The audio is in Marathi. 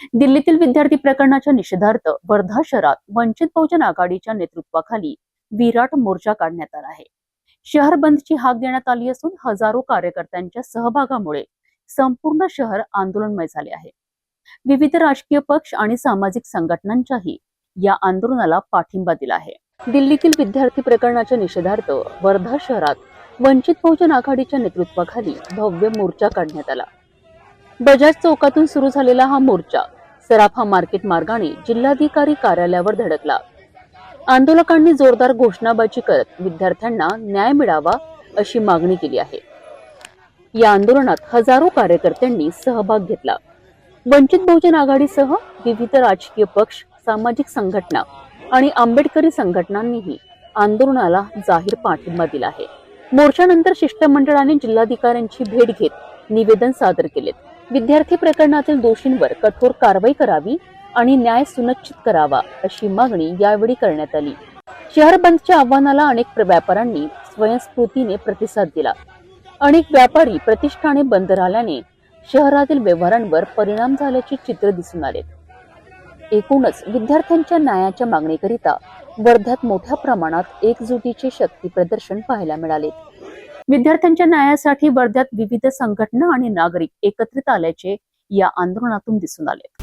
दिल्लीतील विद्यार्थी प्रकरणाच्या निषेधार्थ वर्धा शहरात वंचित बहुजन आघाडीच्या नेतृत्वाखाली विराट मोर्चा काढण्यात आला आहे। शहर बंदची हाक देण्यात आली असून हजारो कार्यकर्त्यांच्या सहभागामुळे संपूर्ण शहर आंदोलनमय झाले आहे। विविध राजकीय पक्ष आणि सामाजिक संघटनांच्याही या आंदोलनाला पाठिंबा दिला आहे। दिल्लीतील विद्यार्थी प्रकरणाच्या निषेधार्थ वर्धा शहरात वंचित बहुजन आघाडीच्या नेतृत्वाखाली भव्य मोर्चा काढण्यात आला। बजाज चौकातून सुरू झालेला हा मोर्चा सराफा मार्केट मार्गाने जिल्हाधिकारी कार्यालयावर धडकला। आंदोलकांनी जोरदार घोषणाबाजी करत विद्यार्थ्यांना न्याय मिळावा अशी मागणी केली आहे। या आंदोलनात हजारो कार्यकर्त्यांनी सहभाग घेतला। वंचित बहुजन आघाडीसह विविध राजकीय पक्ष, सामाजिक संघटना आणि आंबेडकरी संघटनांनीही आंदोलनाला जाहीर पाठिंबा दिला आहे। मोर्चानंतर शिष्टमंडळाने जिल्हाधिकाऱ्यांची भेट घेत निवेदन सादर केले। विद्यार्थी प्रकरणातील दोषींवर कठोर कारवाई करावी आणि न्याय सुनिश्चित करावा अशी मागणी यावेळी करण्यात आली। शहर बंदच्या आव्हानाला अनेक व्यापाऱ्यांनी स्वयंस्फूर्तीने प्रतिसाद दिला। अनेक व्यापारी प्रतिष्ठाने बंद राहिल्याने शहरातील व्यवहारांवर परिणाम झाल्याचे चित्र दिसून आले। एकूणच विद्यार्थ्यांच्या न्यायाच्या मागणीकरिता वर्ध्यात मोठ्या प्रमाणात एकजुटीचे शक्ती प्रदर्शन पाहायला मिळाले। विद्यार्थ्यांच्या न्यायासाठी वर्ध्यात विविध संघटना आणि नागरिक एकत्रित आल्याचे या आंदोलनातून दिसून आले।